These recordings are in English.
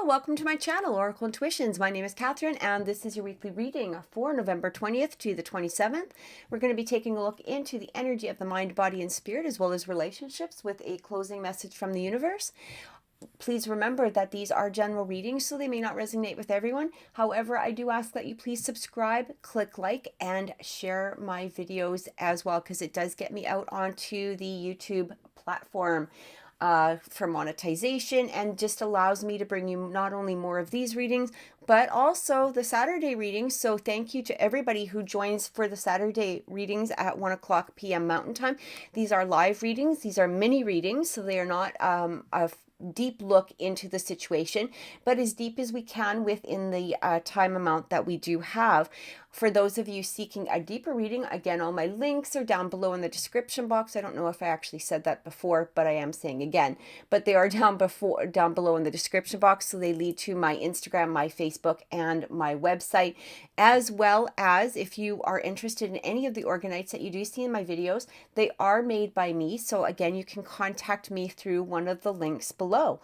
Hello, welcome to my channel, Oracle Intuitions. My name is Catherine, and this is your weekly reading for November 20th to the 27th. We're going to be taking a look into the energy of the mind, body, and spirit, as well as relationships, with a closing message from the universe. Please remember that these are general readings, so they may not resonate with everyone. However, I do ask that you please subscribe, click like, and share my videos as well, because it does get me out onto the YouTube platform for monetization, and just allows me to bring you not only more of these readings, but also the Saturday readings. So thank you to everybody who joins for the Saturday readings at 1 p.m. Mountain Time. These are live readings. These are mini readings, so they are not a deep look into the situation, but as deep as we can within the time amount that we do have. For those of you seeking a deeper reading, again, all my links are down below in the description box. I don't know if I actually said that before, but I am saying again, but they are down below in the description box, so they lead to my Instagram, my Facebook, and my website, as well as if you are interested in any of the orgonites that you do see in my videos, they are made by me. So again, you can contact me through one of the links below.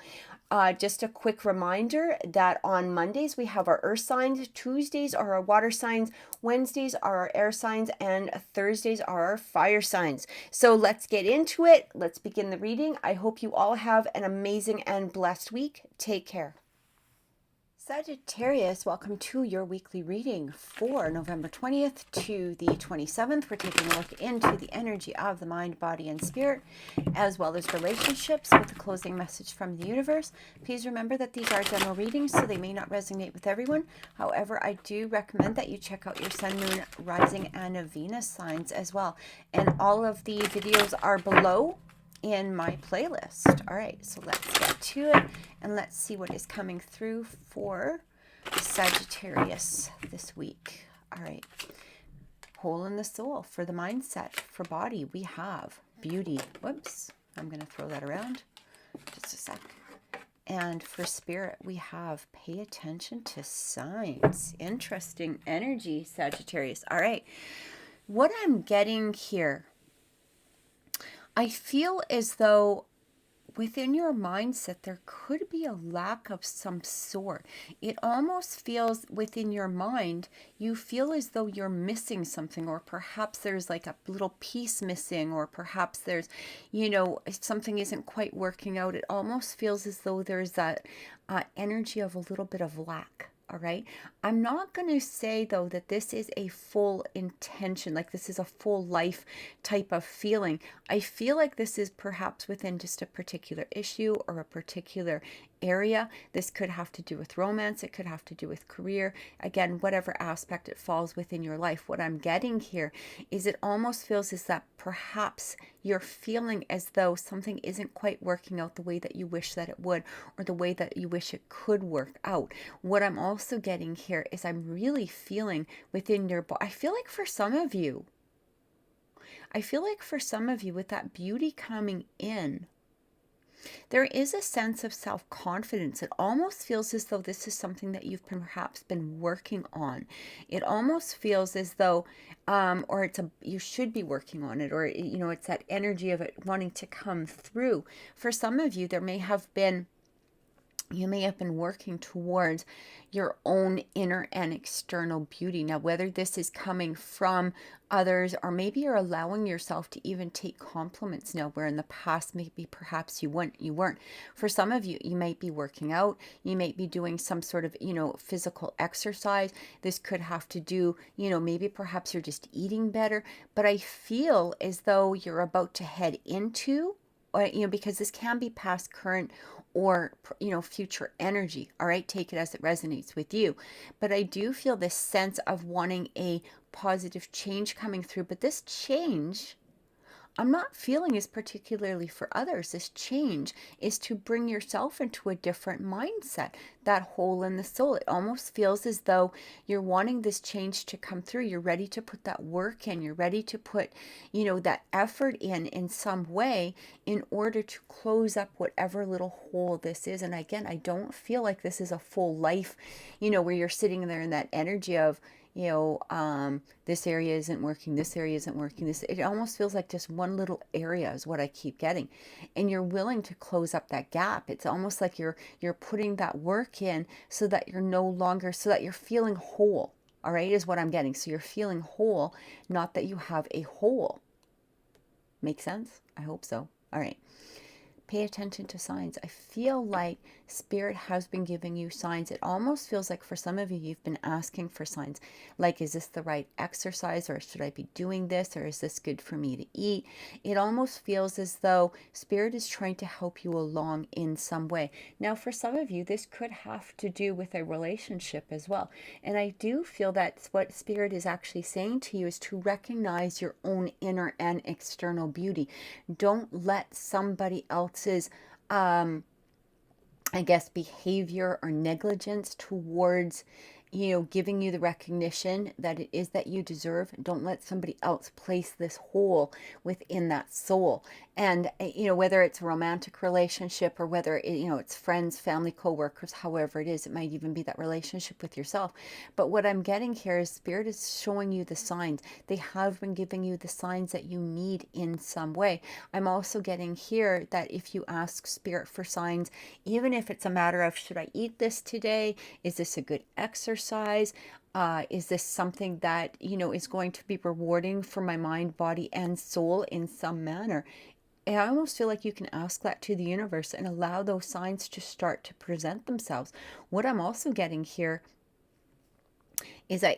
Just a quick reminder that on Mondays we have our earth signs, Tuesdays are our water signs, Wednesdays are our air signs, and Thursdays are our fire signs. So let's get into it. Let's begin the reading. I hope you all have an amazing and blessed week. Take care. Sagittarius, welcome to your weekly reading for November 20th to the 27th. We're taking a look into the energy of the mind, body, and spirit, as well as relationships, with a closing message from the universe. Please remember that these are general readings, so they may not resonate with everyone. However, I do recommend that you check out your sun, moon, rising, and Venus signs as well. And all of the videos are below in my playlist. All right, so let's get to it and let's see what is coming through for Sagittarius this week. All right, hole in the soul. For the mindset, for body, we have beauty. Whoops, I'm going to throw that around just a sec. And for spirit, we have pay attention to signs. Interesting energy, Sagittarius. All right, what I'm getting here, I feel as though within your mindset there could be a lack of some sort. It almost feels within your mind, you feel as though you're missing something, or perhaps there's like a little piece missing, or perhaps there's, something isn't quite working out. It almost feels as though there's that energy of a little bit of lack. All right. I'm not going to say, though, that this is a full intention, like this is a full life type of feeling. I feel like this is perhaps within just a particular issue or a particular area. This could have to do with romance. It could have to do with career. Again, whatever aspect it falls within your life. What I'm getting here is it almost feels as that perhaps you're feeling as though something isn't quite working out the way that you wish that it would, or the way that you wish it could work out. What I'm also getting here is I'm really feeling within your body. I feel like for some of you with that beauty coming in, there is a sense of self-confidence. It almost feels as though this is something that you've perhaps been working on. It almost feels as though, you should be working on it, or, it's that energy of it wanting to come through. For some of you, you may have been working towards your own inner and external beauty. Now, whether this is coming from others, or maybe you're allowing yourself to even take compliments now, where in the past maybe perhaps you weren't. For some of you, you might be working out. You might be doing some sort of, physical exercise. This could have to do, maybe perhaps you're just eating better. But I feel as though you're about to head into, because this can be past, current, or, future energy. All right, take it as it resonates with you. But I do feel this sense of wanting a positive change coming through. But this change, I'm not feeling is particularly for others. This change is to bring yourself into a different mindset, that hole in the soul. It almost feels as though you're wanting this change to come through. You're ready to put that work in. You're ready to put, that effort in some way, in order to close up whatever little hole this is. And again, I don't feel like this is a full life, where you're sitting there in that energy of, this area isn't working, this area isn't working, it almost feels like just one little area is what I keep getting. And you're willing to close up that gap. It's almost like you're putting that work in so that you're no longer, so that you're feeling whole. All right, is what I'm getting. So you're feeling whole, not that you have a hole. Make sense? I hope so. All right. Pay attention to signs. I feel like Spirit has been giving you signs. It almost feels like for some of you, you've been asking for signs. Like, is this the right exercise, or should I be doing this, or is this good for me to eat? It almost feels as though Spirit is trying to help you along in some way. Now, for some of you, this could have to do with a relationship as well. And I do feel that what Spirit is actually saying to you is to recognize your own inner and external beauty. Don't let somebody else's behavior or negligence towards, giving you the recognition that it is that you deserve. Don't let somebody else place this hole within that soul. And, whether it's a romantic relationship or whether, it's friends, family, co-workers, however it is, it might even be that relationship with yourself. But what I'm getting here is Spirit is showing you the signs. They have been giving you the signs that you need in some way. I'm also getting here that if you ask Spirit for signs, even if it's a matter of, should I eat this today? Is this a good exercise? Is this something that, is going to be rewarding for my mind, body, and soul in some manner? And I almost feel like you can ask that to the universe and allow those signs to start to present themselves. What I'm also getting here is I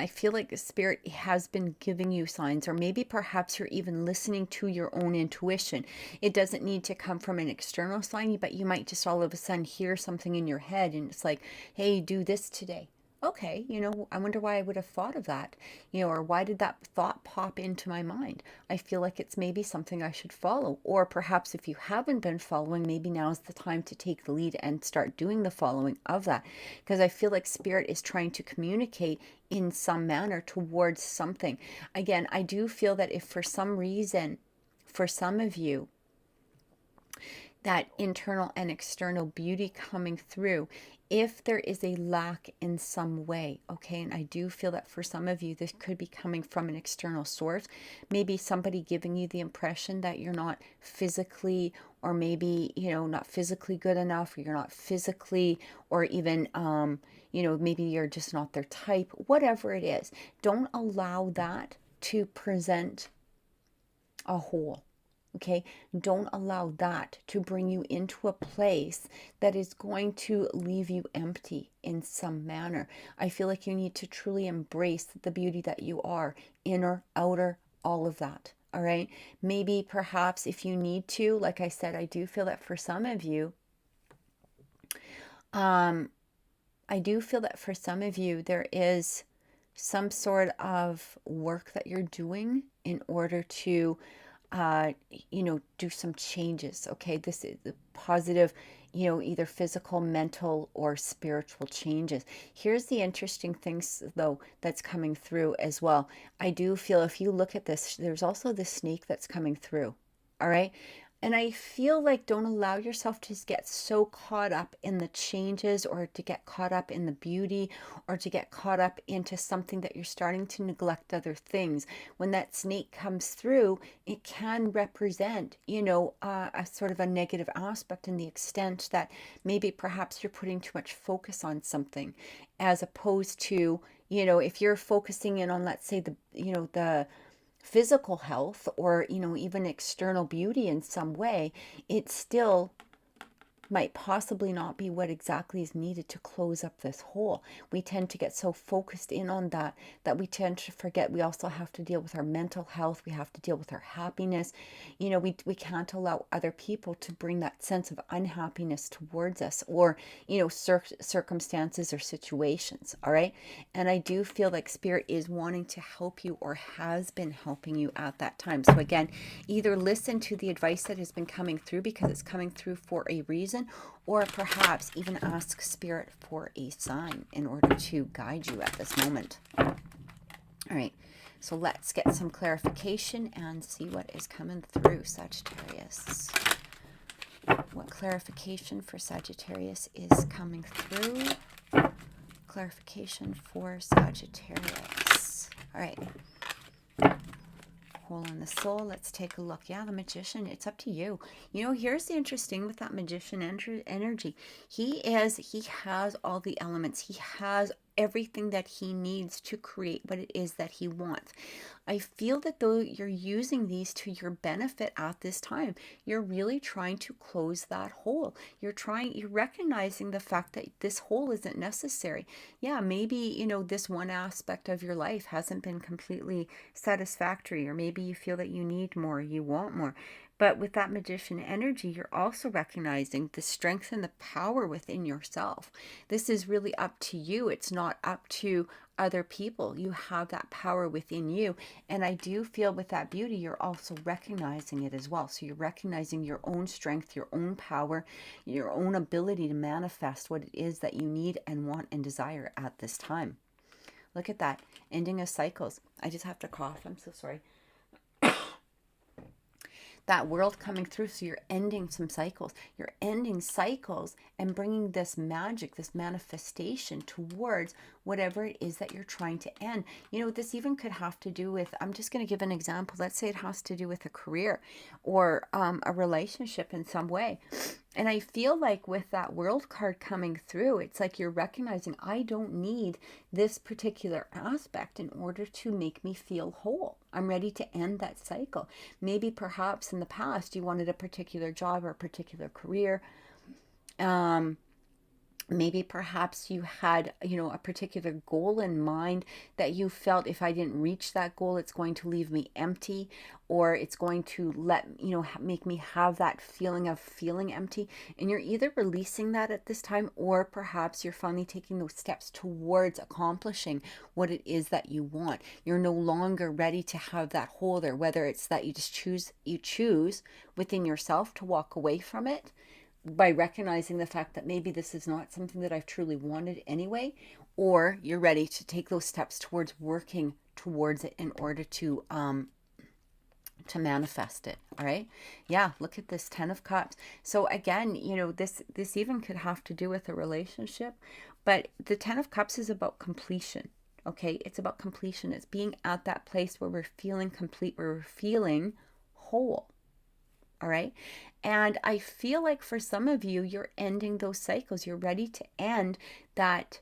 feel like the Spirit has been giving you signs, or maybe perhaps you're even listening to your own intuition. It doesn't need to come from an external sign, but you might just all of a sudden hear something in your head and it's like, hey, do this today. Okay, I wonder why I would have thought of that, or why did that thought pop into my mind? I feel like it's maybe something I should follow. Or perhaps if you haven't been following, maybe now is the time to take the lead and start doing the following of that. Because I feel like Spirit is trying to communicate in some manner towards something. Again, I do feel that if for some reason, for some of you, that internal and external beauty coming through, if there is a lack in some way, okay, and I do feel that for some of you, this could be coming from an external source, maybe somebody giving you the impression that you're not physically, or maybe, not physically good enough, or you're not physically, or even, maybe you're just not their type, whatever it is. Don't allow that to present a hole. Okay, don't allow that to bring you into a place that is going to leave you empty in some manner. I feel like you need to truly embrace the beauty that you are, inner, outer, all of that. All right, maybe perhaps if you need to, like I said, I do feel that for some of you, there is some sort of work that you're doing in order to do some changes. Okay, this is the positive, either physical, mental, or spiritual changes. Here's the interesting things though that's coming through as well. I do feel if you look at this, there's also this snake that's coming through. All right. And I feel like don't allow yourself to get so caught up in the changes, or to get caught up in the beauty, or to get caught up into something that you're starting to neglect other things. When that snake comes through, it can represent, a sort of a negative aspect, in the extent that maybe perhaps you're putting too much focus on something, as opposed to, if you're focusing in on, let's say, the physical health, or even external beauty in some way, it still might possibly not be what exactly is needed to close up this hole. We tend to get so focused in on that we tend to forget we also have to deal with our mental health. We have to deal with our happiness. We can't allow other people to bring that sense of unhappiness towards us, or circumstances or situations. All right, and I do feel like Spirit is wanting to help you, or has been helping you at that time. So again, either listen to the advice that has been coming through, because it's coming through for a reason, or perhaps even ask Spirit for a sign in order to guide you at this moment. All right, so let's get some clarification and see what is coming through, Sagittarius. What clarification for Sagittarius is coming through? clarification for Sagittarius. All right. Hole in the soul. Let's take a look. Yeah, the Magician. It's up to you. You know, here's the interesting with that Magician energy. He has all the elements. He has everything that he needs to create what it is that he wants. I feel that though you're using these to your benefit at this time, you're really trying to close that hole. You're recognizing the fact that this hole isn't necessary. Yeah, maybe, you know, this one aspect of your life hasn't been completely satisfactory, or maybe you feel that you need more, you want more. But with that Magician energy, you're also recognizing the strength and the power within yourself. This is really up to you. It's not up to other people. You have that power within you. And I do feel with that beauty, you're also recognizing it as well. So you're recognizing your own strength, your own power, your own ability to manifest what it is that you need and want and desire at this time. Look at that. Ending of cycles. I just have to cough. I'm so sorry. That world coming through. So you're ending some cycles. You're ending cycles and bringing this magic, this manifestation towards whatever it is that you're trying to end. You know, this even could have to do with, I'm just going to give an example. Let's say it has to do with a career or a relationship in some way. And I feel like with that world card coming through, it's like you're recognizing I don't need this particular aspect in order to make me feel whole. I'm ready to end that cycle. Maybe perhaps in the past you wanted a particular job or a particular career. Maybe perhaps you had, you know, a particular goal in mind that you felt if I didn't reach that goal, it's going to leave me empty, or it's going to make me have that feeling of feeling empty. And you're either releasing that at this time, or perhaps you're finally taking those steps towards accomplishing what it is that you want. You're no longer ready to have that hole there, whether it's that you choose within yourself to walk away from it, by recognizing the fact that maybe this is not something that I've truly wanted anyway, or you're ready to take those steps towards working towards it in order to manifest it. All right. Yeah. Look at this 10 of Cups. So again, you know, this even could have to do with a relationship, but the 10 of Cups is about completion. Okay. It's about completion. It's being at that place where we're feeling complete, where we're feeling whole. All right. And I feel like for some of you, you're ending those cycles. You're ready to end that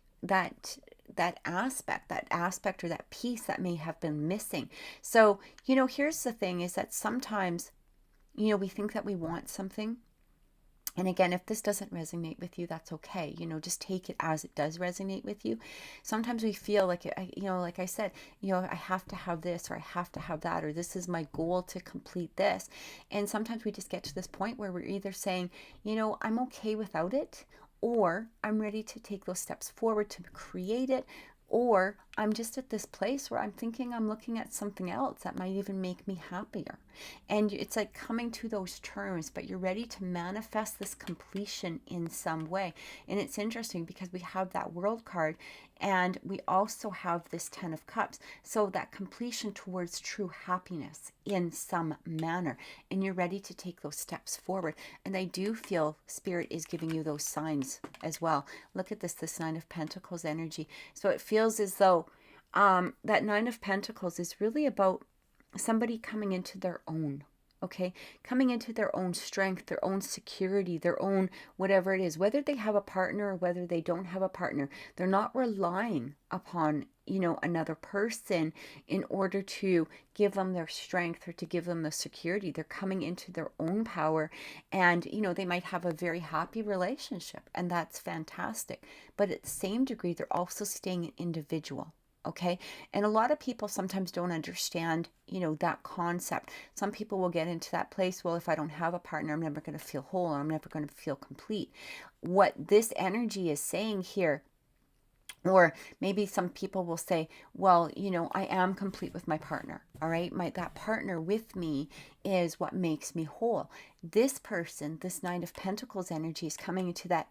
aspect or that piece that may have been missing. So, you know, here's the thing is that sometimes, you know, we think that we want something. And again, if this doesn't resonate with you, that's okay. You know, just take it as it does resonate with you. Sometimes we feel like, you know, like I said, you know, I have to have this, or I have to have that, or this is my goal to complete this. And sometimes we just get to this point where we're either saying, you know, I'm okay without it, or I'm ready to take those steps forward to create it, or I'm just at this place where I'm thinking I'm looking at something else that might even make me happier. And it's like coming to those terms, but you're ready to manifest this completion in some way. And it's interesting because we have that World card and we also have this 10 of Cups. So that completion towards true happiness in some manner. And you're ready to take those steps forward. And I do feel Spirit is giving you those signs as well. Look at this 9 of Pentacles energy. So it feels as though that 9 of Pentacles is really about somebody coming into their own, okay? Coming into their own strength, their own security, their own whatever it is, whether they have a partner or whether they don't have a partner. They're not relying upon, you know, another person in order to give them their strength or to give them the security. They're coming into their own power, and, you know, they might have a very happy relationship, and that's fantastic. But at the same degree, they're also staying an individual. Okay. And a lot of people sometimes don't understand, you know, that concept. Some people will get into that place. Well, if I don't have a partner, I'm never going to feel whole. I'm never going to feel complete. What this energy is saying here, or maybe some people will say, well, you know, I am complete with my partner. All right. That partner with me is what makes me whole. This person, this 9 of Pentacles energy is coming into that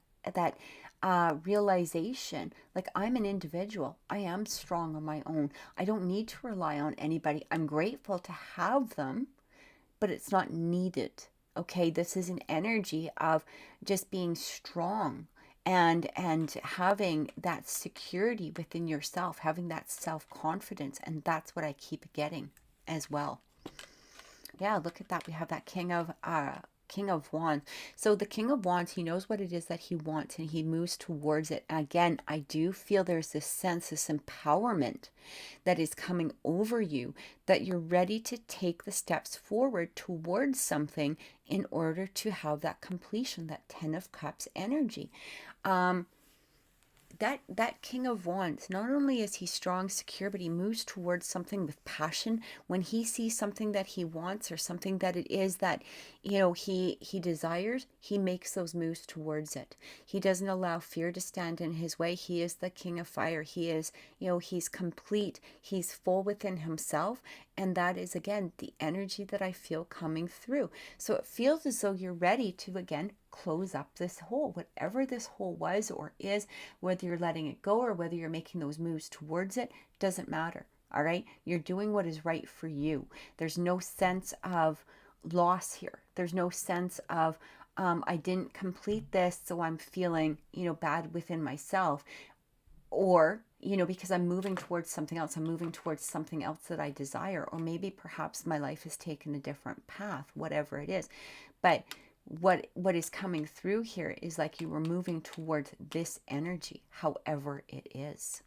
realization, like I'm an individual. I am strong on my own. I don't need to rely on anybody. I'm grateful to have them, but it's not needed. Okay, this is an energy of just being strong and having that security within yourself, having that self-confidence. And that's what I keep getting as well. Yeah, look at that. We have that King of Wands. So the King of Wands, he knows what it is that he wants and he moves towards it. Again, I do feel there's this sense, this empowerment that is coming over you, that you're ready to take the steps forward towards something in order to have that completion, that 10 of Cups energy. That King of Wands, not only is he strong, secure, but he moves towards something with passion. When he sees something that he wants, or something that it is that, he desires, he makes those moves towards it. He doesn't allow fear to stand in his way. He is the King of Fire. He is, he's complete. He's full within himself. And that is, again, the energy that I feel coming through. So it feels as though you're ready to, again, close up this hole, whatever this hole was or is, whether you're letting it go or whether you're making those moves towards it, doesn't matter. All right. You're doing what is right for you. There's no sense of loss here. There's no sense of, I didn't complete this, so I'm feeling, bad within myself. Or, because I'm moving towards something else, I'm moving towards something else that I desire, or maybe perhaps my life has taken a different path, whatever it is. But what is coming through here is like you were moving towards this energy, however it is.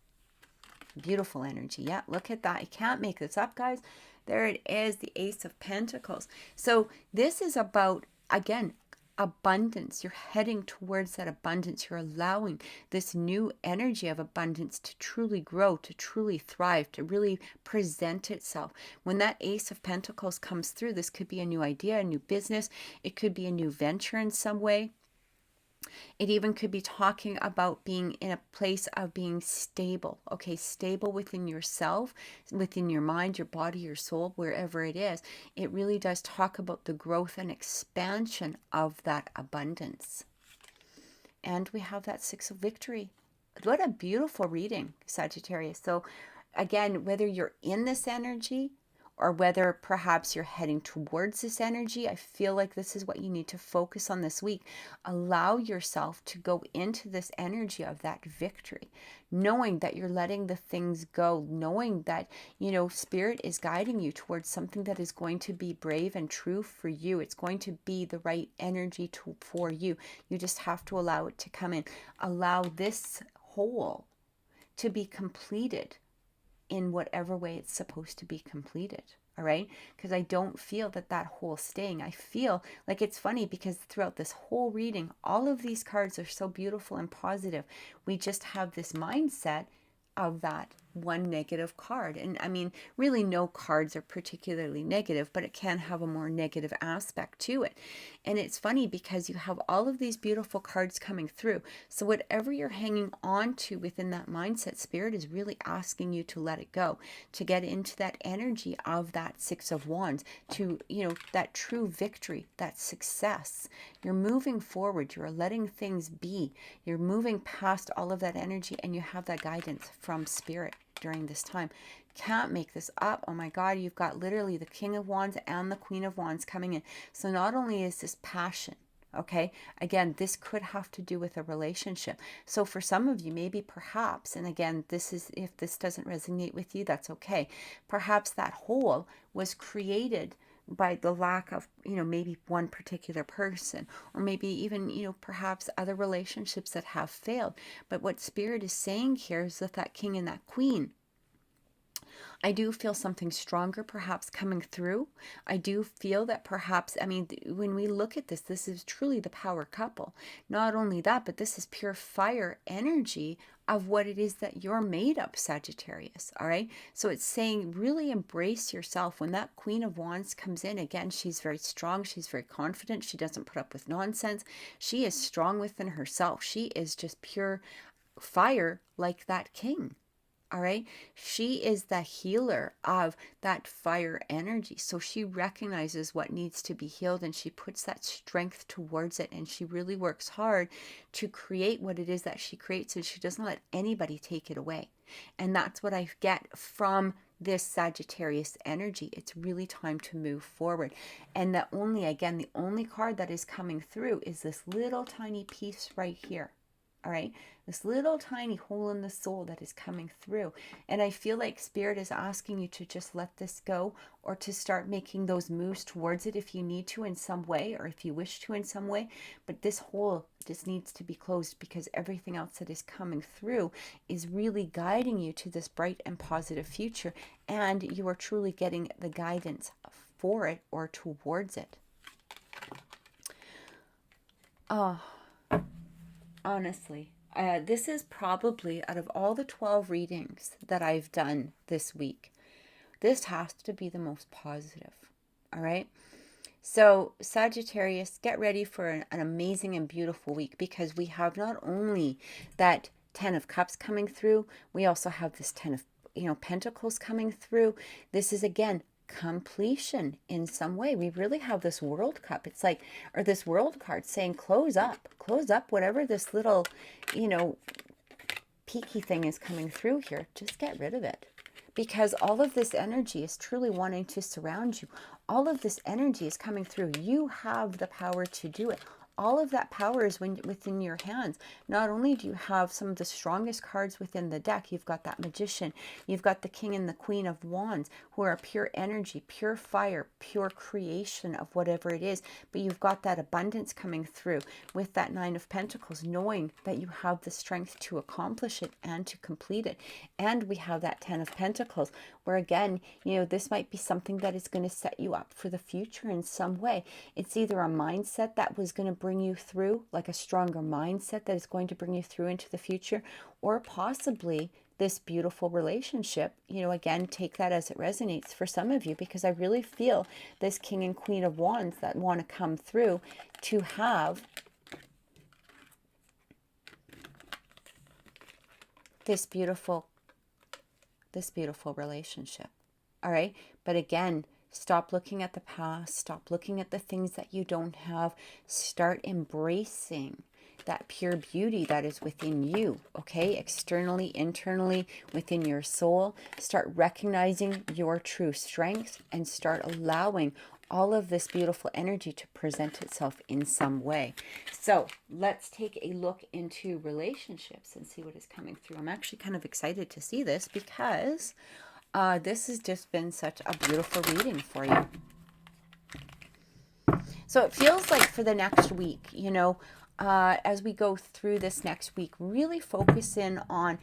Beautiful energy. Yeah, look at that. I can't make this up, guys. There it is, the Ace of Pentacles. So this is about, again, abundance. You're heading towards that abundance. You're allowing this new energy of abundance to truly grow, to truly thrive, to really present itself. When that Ace of Pentacles comes through, this could be a new idea, a new business. It could be a new venture in some way. It even could be talking about being in a place of being stable, okay? Stable within yourself, within your mind, your body, your soul, wherever it is. It really does talk about the growth and expansion of that abundance. And we have that Six of Victory. What a beautiful reading, Sagittarius. So again, whether you're in this energy or whether perhaps you're heading towards this energy, I feel like this is what you need to focus on this week. Allow yourself to go into this energy of that victory, knowing that you're letting the things go, knowing that, Spirit is guiding you towards something that is going to be brave and true for you. It's going to be the right energy for you. You just have to allow it to come in. Allow this whole to be completed in whatever way it's supposed to be completed. All right. Because I don't feel that whole staying. I feel like it's funny because throughout this whole reading, all of these cards are so beautiful and positive. We just have this mindset of that one negative card. And I mean, really no cards are particularly negative, but it can have a more negative aspect to it. And it's funny because you have all of these beautiful cards coming through. So whatever you're hanging on to within that mindset, Spirit is really asking you to let it go, to get into that energy of that Six of Wands, to, that true victory, that success. You're moving forward. You're letting things be. You're moving past all of that energy, and you have that guidance from Spirit during this time. Can't make this up. Oh my God, you've got literally the King of Wands and the Queen of Wands coming in. So not only is this passion, okay, again, this could have to do with a relationship. So for some of you, maybe perhaps, and again, this is, if this doesn't resonate with you, that's okay. Perhaps that hole was created by the lack of, maybe one particular person, or maybe even, perhaps other relationships that have failed. But what Spirit is saying here is that King and that Queen, I do feel something stronger perhaps coming through. I do feel that perhaps, I mean, when we look at this, this is truly the power couple. Not only that, but this is pure fire energy of what it is that you're made of, Sagittarius. All right. So it's saying really embrace yourself. When that Queen of Wands comes in, again, she's very strong. She's very confident. She doesn't put up with nonsense. She is strong within herself. She is just pure fire like that king. All right. She is the healer of that fire energy. So she recognizes what needs to be healed and she puts that strength towards it. And she really works hard to create what it is that she creates. And she doesn't let anybody take it away. And that's what I get from this Sagittarius energy. It's really time to move forward. And the only card that is coming through is this little tiny piece right here. all right? This little tiny hole in the soul that is coming through. And I feel like Spirit is asking you to just let this go, or to start making those moves towards it if you need to in some way, or if you wish to in some way. But this hole just needs to be closed, because everything else that is coming through is really guiding you to this bright and positive future. And you are truly getting the guidance for it or towards it. Oh, honestly, this is probably, out of all the 12 readings that I've done this week, this has to be the most positive. All right. So Sagittarius, get ready for an amazing and beautiful week, because we have not only that 10 of Cups coming through, we also have this 10 of Pentacles coming through. This is, again, completion in some way. We really have this World Cup. It's like, or this World card saying, close up whatever this little, peaky thing is coming through here. Just get rid of it, because all of this energy is truly wanting to surround you. All of this energy is coming through. You have the power to do it. All of that power is within your hands. Not only do you have some of the strongest cards within the deck, you've got that Magician, you've got the King and the Queen of Wands, who are pure energy, pure fire, pure creation of whatever it is. But you've got that abundance coming through with that Nine of Pentacles, knowing that you have the strength to accomplish it and to complete it. And we have that 10 of Pentacles, where again, this might be something that is going to set you up for the future in some way. It's either a mindset that was going to bring you through, like a stronger mindset that is going to bring you through into the future, or possibly this beautiful relationship. Again, take that as it resonates for some of you, because I really feel this King and Queen of Wands that want to come through to have this beautiful relationship. All right. But again, stop looking at the past. Stop looking at the things that you don't have. Start embracing that pure beauty that is within you. Okay. Externally, internally, within your soul. Start recognizing your true strengths and start allowing all of this beautiful energy to present itself in some way. So let's take a look into relationships and see what is coming through. I'm actually kind of excited to see this, because this has just been such a beautiful reading for you. So it feels like for the next week, as we go through this next week, really focus in on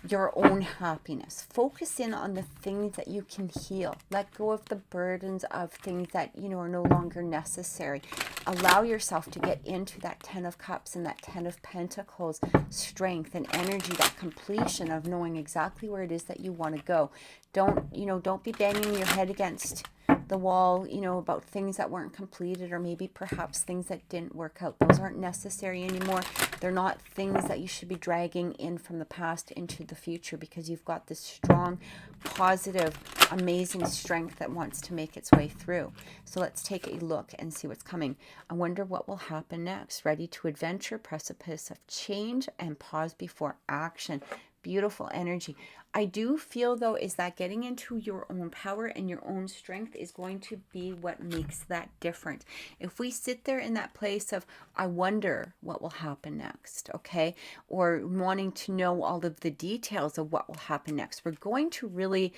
your own happiness. Focus in on the things that you can heal. Let go of the burdens of things that, are no longer necessary. Allow yourself to get into that 10 of Cups and that 10 of Pentacles strength and energy, that completion of knowing exactly where it is that you want to go. Don't be banging your head against the wall, about things that weren't completed, or maybe perhaps things that didn't work out. Those aren't necessary anymore. They're not things that you should be dragging in from the past into the future, because you've got this strong, positive, amazing strength that wants to make its way through. So let's take a look and see what's coming. I wonder what will happen next. Ready to adventure, precipice of change, and pause before action. Beautiful energy. I do feel, though, is that getting into your own power and your own strength is going to be what makes that different. If we sit there in that place of, I wonder what will happen next, okay, or wanting to know all of the details of what will happen next, we're going to really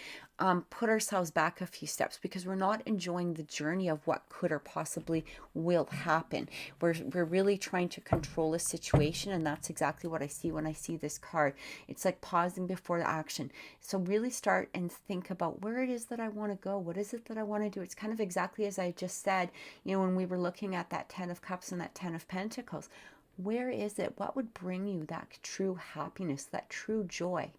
put ourselves back a few steps, because we're not enjoying the journey of what could or possibly will happen. We're really trying to control a situation, and that's exactly what I see when I see this card. It's like pausing before the action. So really start and think about where it is that I want to go. What is it that I want to do? It's kind of exactly as I just said, when we were looking at that 10 of Cups and that 10 of Pentacles. Where is it? What would bring you that true happiness, that true joy?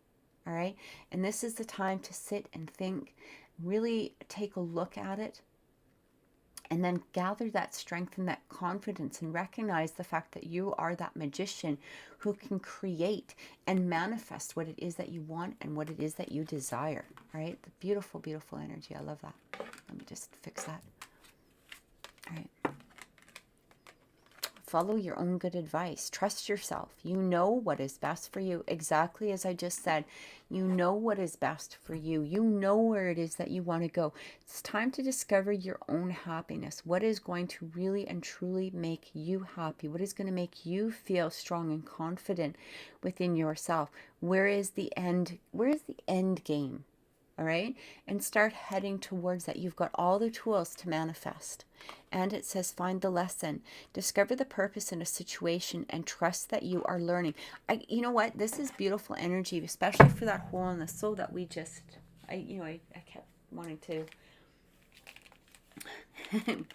All right. And this is the time to sit and think, really take a look at it, and then gather that strength and that confidence, and recognize the fact that you are that magician who can create and manifest what it is that you want and what it is that you desire. All right. The beautiful, beautiful energy. I love that. Let me just fix that. All right. Follow your own good advice. Trust yourself. You know what is best for you. Exactly as I just said, you know what is best for you. You know where it is that you want to go. It's time to discover your own happiness. What is going to really and truly make you happy? What is going to make you feel strong and confident within yourself? Where is the end? Where is the end game? All right, and start heading towards that. You've got all the tools to manifest. And it says, find the lesson, discover the purpose in a situation, and trust that you are learning. You know what? This is beautiful energy, especially for that hole in the soul that we just, I kept wanting to, I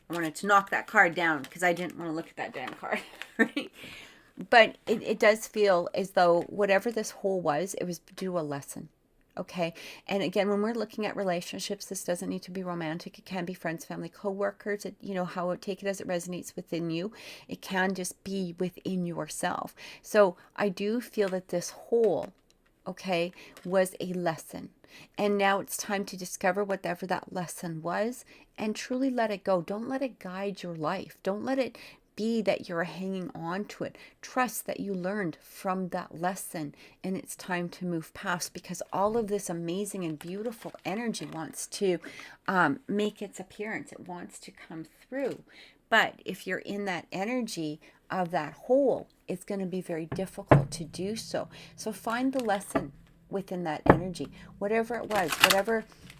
wanted to knock that card down because I didn't want to look at that damn card, right? But it does feel as though whatever this hole was, it was due a lesson. Okay. And again, when we're looking at relationships, this doesn't need to be romantic. It can be friends, family, co-workers. How take it as it resonates within you. It can just be within yourself. So I do feel that this whole, okay, was a lesson. And now it's time to discover whatever that lesson was and truly let it go. Don't let it guide your life. Don't let it be that you're hanging on to it. Trust that you learned from that lesson and it's time to move past, because all of this amazing and beautiful energy wants to make its appearance. It wants to come through. But if you're in that energy of that hole, it's going to be very difficult to do so. So find the lesson within that energy, whatever it was,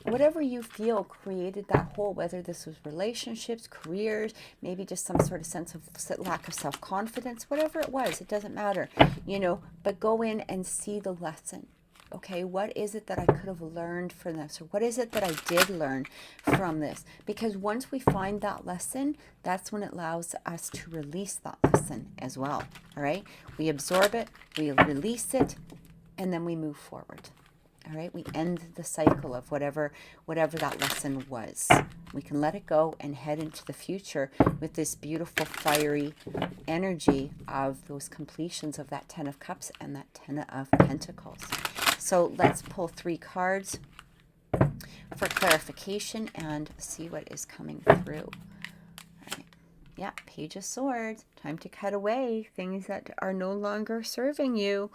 whatever you feel created that hole, whether this was relationships, careers, maybe just some sort of sense of lack of self-confidence, whatever it was, it doesn't matter, but go in and see the lesson. Okay, what is it that I could have learned from this? Or what is it that I did learn from this? Because once we find that lesson, that's when it allows us to release that lesson as well. All right, we absorb it, we release it, and then we move forward. All right, we end the cycle of whatever that lesson was. We can let it go and head into the future with this beautiful fiery energy of those completions of that 10 of Cups and that 10 of Pentacles. So let's pull 3 cards for clarification and see what is coming through. All right. Yeah, Page of Swords. Time to cut away things that are no longer serving you.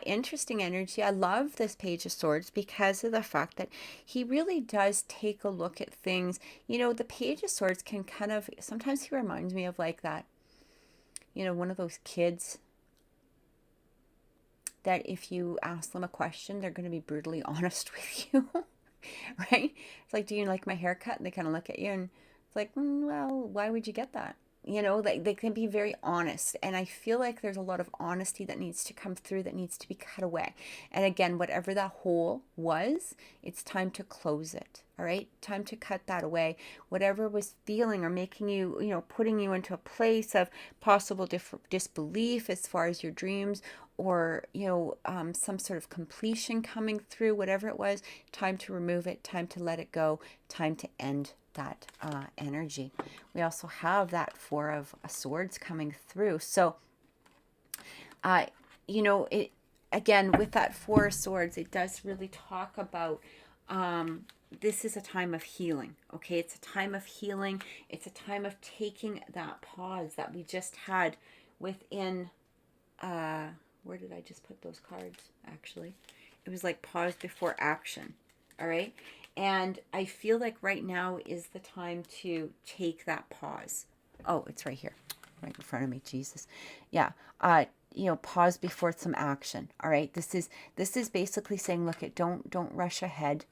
Interesting energy. I love this Page of Swords because of the fact that he really does take a look at things. The Page of Swords can kind of, sometimes he reminds me of like that, one of those kids that if you ask them a question, they're going to be brutally honest with you, right? It's like, do you like my haircut? And they kind of look at you and it's like, well, why would you get that? They can be very honest. And I feel like there's a lot of honesty that needs to come through, that needs to be cut away. And again, whatever that hole was, it's time to close it. All right. Time to cut that away. Whatever was feeling or making you, putting you into a place of possible disbelief as far as your dreams or, some sort of completion coming through, whatever it was, time to remove it, time to let it go, time to end that energy. We also have that 4 of Swords coming through. So, it again with that 4 of Swords, it does really talk about this is a time of healing. Okay, it's a time of healing. It's a time of taking that pause that we just had within. Where did I just put those cards? Actually, it was like pause before action. All right. And I feel like right now is the time to take that pause. Oh, it's right here, right in front of me. Jesus. Yeah. Pause before some action. All right. This is basically saying, look, don't rush ahead.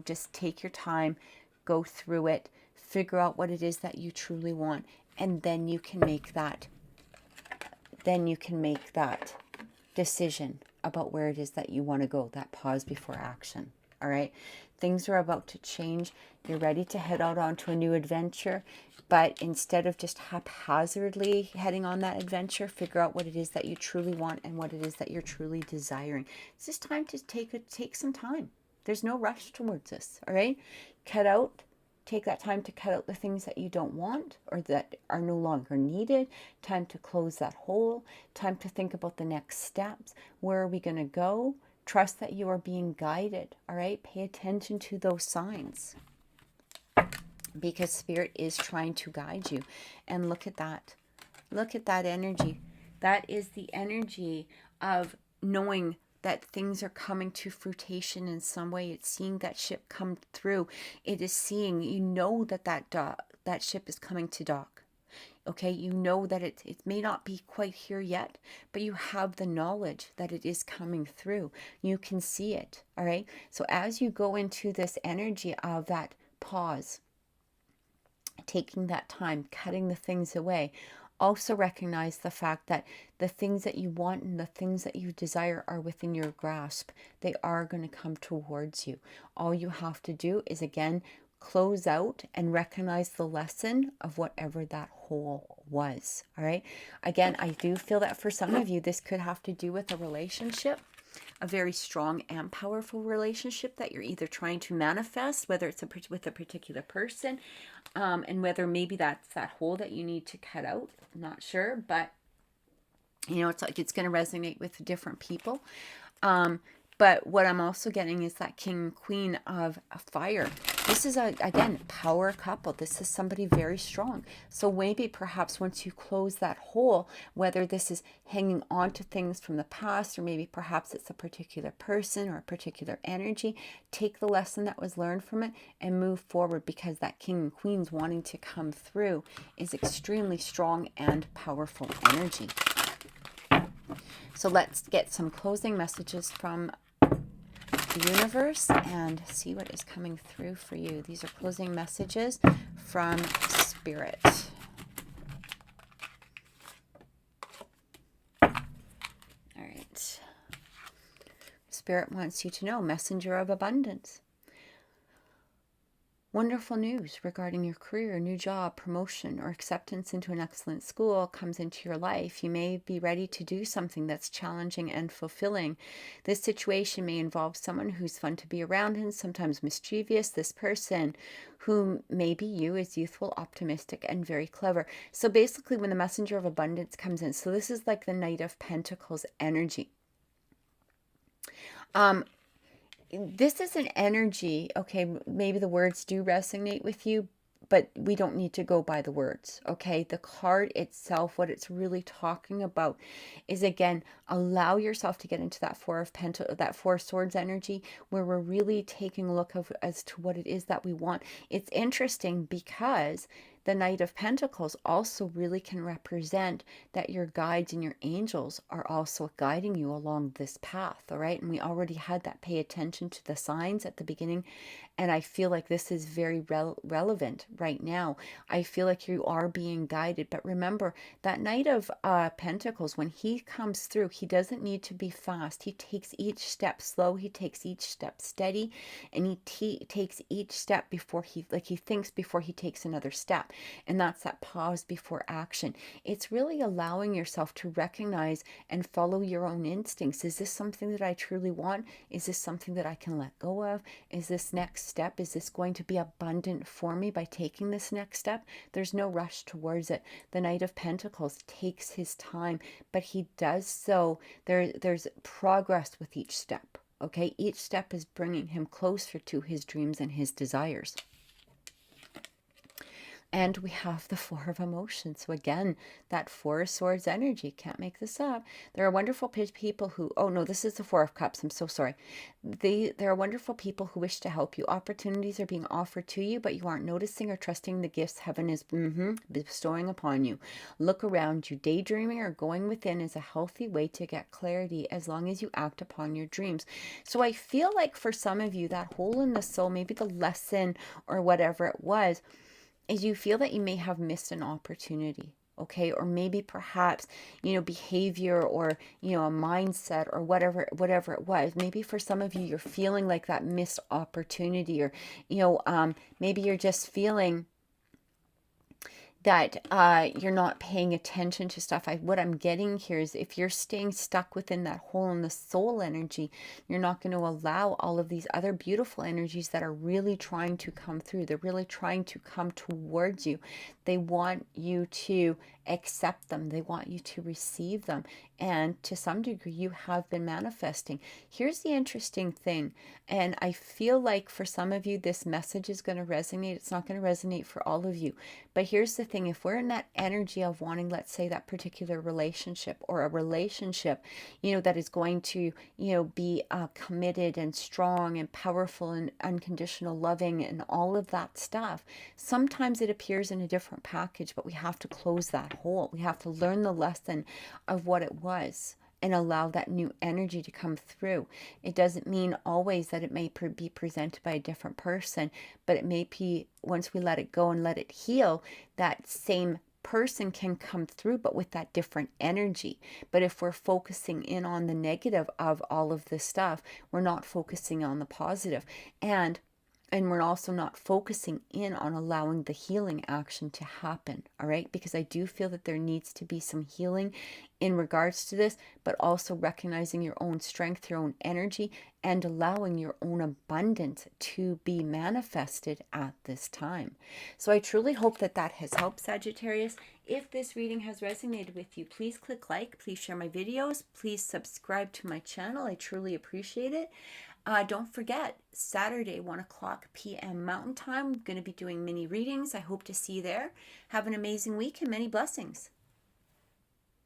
Just take your time, go through it, figure out what it is that you truly want. And then you can make that decision about where it is that you want to go, that pause before action. All right. Things are about to change. You're ready to head out onto a new adventure. But instead of just haphazardly heading on that adventure, figure out what it is that you truly want and what it is that you're truly desiring. It's just time to take some time. There's no rush towards this. All right. Take that time to cut out the things that you don't want or that are no longer needed. Time to close that hole. Time to think about the next steps. Where are we going to go? Trust that you are being guided. All right. Pay attention to those signs because Spirit is trying to guide you. And look at that. Look at that energy. That is the energy of knowing that things are coming to fruition in some way. It's seeing that ship come through. It is seeing, you know, that ship is coming to dock. Okay, you know that it may not be quite here yet, but you have the knowledge that it is coming through. You can see it, all right? So as you go into this energy of that pause, taking that time, cutting the things away, also recognize the fact that the things that you want and the things that you desire are within your grasp. They are going to come towards you. All you have to do is, again, close out and recognize the lesson of whatever that hole was. All right. Again, I do feel that for some of you, this could have to do with a relationship, a very strong and powerful relationship that you're either trying to manifest, whether it's with a particular person, and whether maybe that's that hole that you need to cut out. I'm not sure, but you know, it's like it's going to resonate with different people. But what I'm also getting is that king and queen of fire. This is, again, power couple. This is somebody very strong. So maybe perhaps once you close that hole, whether this is hanging on to things from the past, or maybe perhaps it's a particular person or a particular energy, take the lesson that was learned from it and move forward, because that king and queen's wanting to come through is extremely strong and powerful energy. So let's get some closing messages from the universe and see what is coming through for you. These are closing messages from Spirit. All right. Spirit wants you to know, messenger of abundance. Wonderful news regarding your career, new job, promotion, or acceptance into an excellent school comes into your life. You may be ready to do something that's challenging and fulfilling. This situation may involve someone who's fun to be around and sometimes mischievous. This person, who may be you, is youthful, optimistic, and very clever. So basically, when the messenger of abundance comes in, so this is like the Knight of Pentacles energy. This is an energy, okay, maybe the words do resonate with you, but we don't need to go by the words, okay? The card itself, what it's really talking about is, again, allow yourself to get into that that Four of Swords energy, where we're really taking a look as to what it is that we want. It's interesting because the Knight of Pentacles also really can represent that your guides and your angels are also guiding you along this path, all right? And we already had that pay attention to the signs at the beginning, and I feel like this is very relevant right now. I feel like you are being guided, but remember, that Knight of Pentacles, when he comes through, he doesn't need to be fast. He takes each step slow, he takes each step steady, and he takes each step before he thinks before he takes another step. And that's that pause before action. It's really allowing yourself to recognize and follow your own instincts. Is this something that I truly want? Is this something that I can let go of? Is this next step, is this going to be abundant for me by taking this next step? There's no rush towards it. The Knight of Pentacles takes his time, but he does so. There's progress with each step. Okay, each step is bringing him closer to his dreams and his desires. And we have the Four of Emotions. So again, that Four of Swords energy. Can't make this up. There are wonderful people who... Oh, no, this is the Four of Cups. I'm so sorry. There are wonderful people who wish to help you. Opportunities are being offered to you, but you aren't noticing or trusting the gifts heaven is bestowing upon you. Look around you. Daydreaming or going within is a healthy way to get clarity as long as you act upon your dreams. So I feel like for some of you, that hole in the soul, maybe the lesson or whatever it was, is you feel that you may have missed an opportunity, okay? Or maybe perhaps, behavior or, a mindset or whatever it was. Maybe for some of you, you're feeling like that missed opportunity, or, maybe you're just feeling that you're not paying attention to stuff. What I'm getting here is, if you're staying stuck within that hole in the soul energy, you're not going to allow all of these other beautiful energies that are really trying to come through. They're really trying to come towards you. They want you to accept them. They want you to receive them. And to some degree, you have been manifesting. Here's the interesting thing. And I feel like for some of you, this message is going to resonate. It's not going to resonate for all of you. But here's the thing. anything, if we're in that energy of wanting, let's say, that particular relationship, or a relationship, that is going to, be committed and strong and powerful and unconditional loving and all of that stuff, sometimes it appears in a different package, but we have to close that hole. We have to learn the lesson of what it was and allow that new energy to come through. It doesn't mean always that it may be presented by a different person, but it may be, once we let it go and let it heal, that same person can come through, but with that different energy. But if we're focusing in on the negative of all of this stuff, we're not focusing on the positive. And we're also not focusing in on allowing the healing action to happen, all right? Because I do feel that there needs to be some healing in regards to this, but also recognizing your own strength, your own energy, and allowing your own abundance to be manifested at this time. So I truly hope that that has helped, Sagittarius. If this reading has resonated with you, please click like, please share my videos, please subscribe to my channel. I truly appreciate it. Don't forget, Saturday, 1 o'clock p.m. Mountain Time, I'm going to be doing mini readings. I hope to see you there. Have an amazing week and many blessings.